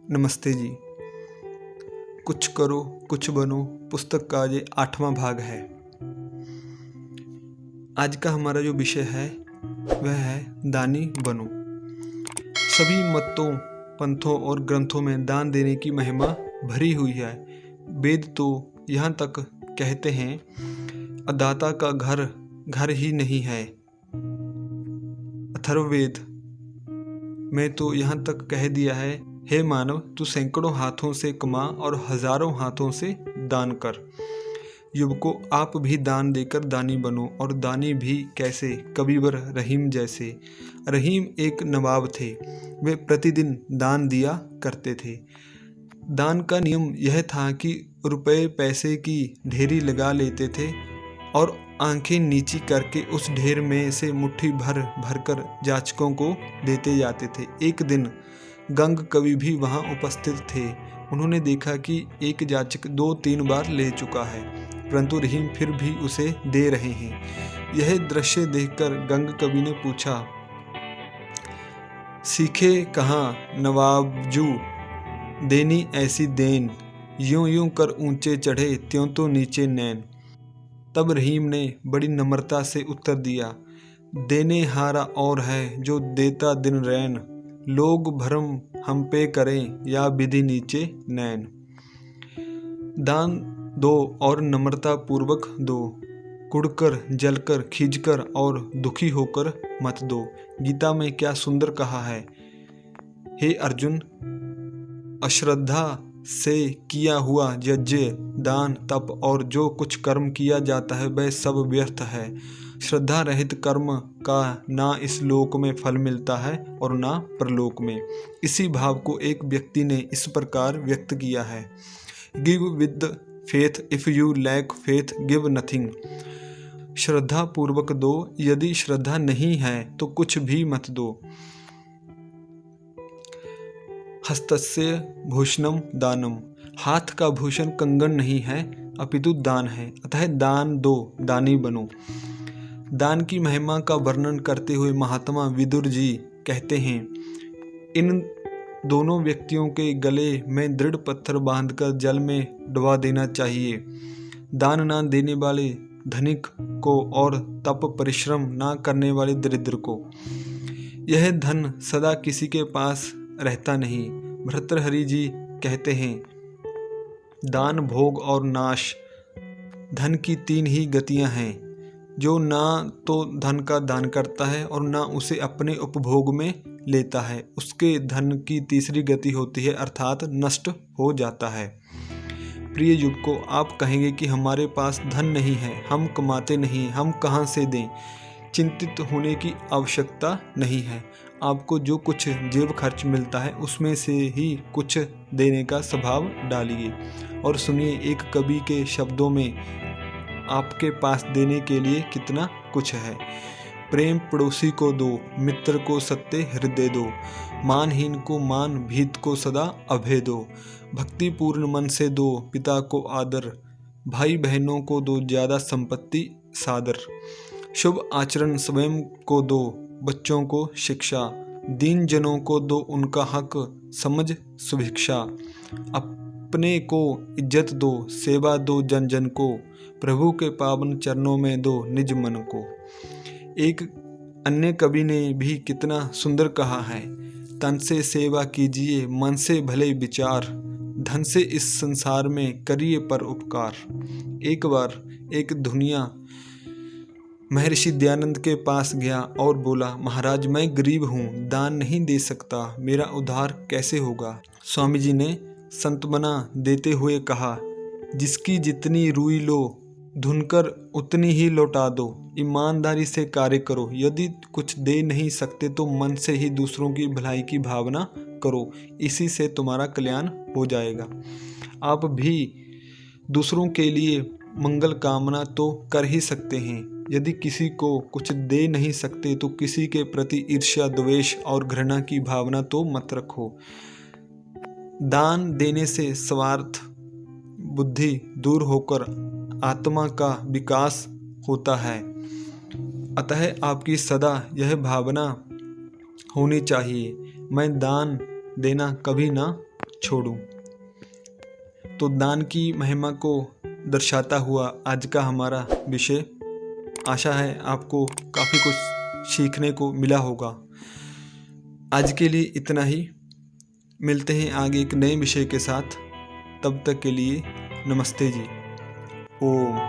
नमस्ते जी। कुछ करो कुछ बनो पुस्तक का ये 8वां भाग है। आज का हमारा जो विषय है वह है दानी बनो। सभी मतों, पंथों और ग्रंथों में दान देने की महिमा भरी हुई है। वेद तो यहाँ तक कहते हैं, अदाता का घर घर ही नहीं है। अथर्ववेद में तो यहाँ तक कह दिया है, हे मानव, तू सैकड़ों हाथों से कमा और हजारों हाथों से दान कर। युवकों, आप भी दान देकर दानी बनो, और दानी भी कैसे? कबीर रहीम जैसे। रहीम एक नवाब थे। वे प्रतिदिन दान दिया करते थे। दान का नियम यह था कि रुपए पैसे की ढेरी लगा लेते थे और आंखें नीची करके उस ढेर में से मुट्ठी भर भरकर जाचकों को देते जाते थे। एक दिन गंग कवि भी वहां उपस्थित थे। उन्होंने देखा कि एक जाचक 2-3 बार ले चुका है, परंतु रहीम फिर भी उसे दे रहे हैं। यह दृश्य देखकर गंग कवि ने पूछा, सीखे कहाँ नवाबजू देनी ऐसी देन, यूं यूं कर ऊंचे चढ़े त्यों तो नीचे नैन। तब रहीम ने बड़ी नम्रता से उत्तर दिया, देने हारा और है जो देता दिन रैन, लोग भरम हम पे करें या विधि नीचे नैन। दान दो और नम्रता पूर्वक दो, कुढ़कर जलकर खींचकर और दुखी होकर मत दो। गीता में क्या सुंदर कहा है, हे अर्जुन, अश्रद्धा से किया हुआ यज्ञ, दान, तप और जो कुछ कर्म किया जाता है वह सब व्यर्थ है। श्रद्धा रहित कर्म का ना इस लोक में फल मिलता है और ना परलोक में। इसी भाव को एक व्यक्ति ने इस प्रकार व्यक्त किया है, give with faith, if you lack faith give nothing. श्रद्धा पूर्वक दो, यदि श्रद्धा नहीं है तो कुछ भी मत दो। हस्तस्य भूषणम दानम, हाथ का भूषण कंगन नहीं है अपितु दान है। अतः दान दो, दानी बनो। दान की महिमा का वर्णन करते हुए महात्मा विदुर जी कहते हैं, इन दोनों व्यक्तियों के गले में दृढ़ पत्थर बांधकर जल में डुबा देना चाहिए। दान ना देने वाले धनिक को और तप परिश्रम ना करने वाले दरिद्र को। यह धन सदा किसी के पास रहता नहीं। भर्तृहरि जी कहते हैं, दान, भोग और नाश, धन की 3 ही गतियां हैं। जो ना तो धन का दान करता है और ना उसे अपने उपभोग में लेता है, उसके धन की तीसरी गति होती है, अर्थात नष्ट हो जाता है। प्रिय युवकों, आप कहेंगे कि हमारे पास धन नहीं है, हम कमाते नहीं, हम कहाँ से दें? चिंतित होने की आवश्यकता नहीं है। आपको जो कुछ जेब खर्च मिलता है उसमें से ही कुछ देने का स्वभाव डालिए। और सुनिए एक कवि के शब्दों में आपके पास देने के लिए कितना कुछ है। प्रेम पड़ोसी को दो, मित्र को सत्य हृदय दो, मानहीन को मान, भीत को सदा अभय दो, भक्तिपूर्ण मन से दो, पिता को आदर, भाई बहनों को दो ज्यादा संपत्ति सादर, शुभ आचरण स्वयं को दो, बच्चों को शिक्षा, दीन जनों को दो उनका हक समझ सुभिक्षा, अपने को इज्जत दो, सेवा दो जन जन को, प्रभु के पावन चरणों में दो निज मन को। एक अन्य कवि ने भी कितना सुंदर कहा है, तन से सेवा कीजिए, मन से भले विचार, धन से इस संसार में करिए पर उपकार। एक बार एक धुनिया महर्षि दयानंद के पास गया और बोला, महाराज, मैं गरीब हूँ, दान नहीं दे सकता, मेरा उद्धार कैसे होगा? स्वामी जी ने सांत्वना देते हुए कहा, जिसकी जितनी रुई लो, धुनकर उतनी ही लौटा दो। ईमानदारी से कार्य करो। यदि कुछ दे नहीं सकते तो मन से ही दूसरों की भलाई की भावना करो, इसी से तुम्हारा कल्याण हो जाएगा। आप भी दूसरों के लिए मंगल कामना तो कर ही सकते हैं। यदि किसी को कुछ दे नहीं सकते तो किसी के प्रति ईर्ष्या, द्वेष और घृणा की भावना तो मत रखो। दान देने से स्वार्थ बुद्धि दूर होकर आत्मा का विकास होता है। अतः आपकी सदा यह भावना होनी चाहिए, मैं दान देना कभी ना छोड़ूं। तो दान की महिमा को दर्शाता हुआ आज का हमारा विषय, आशा है आपको काफ़ी कुछ सीखने को मिला होगा। आज के लिए इतना ही, मिलते हैं आगे एक नए विषय के साथ। तब तक के लिए नमस्ते जी। ओम।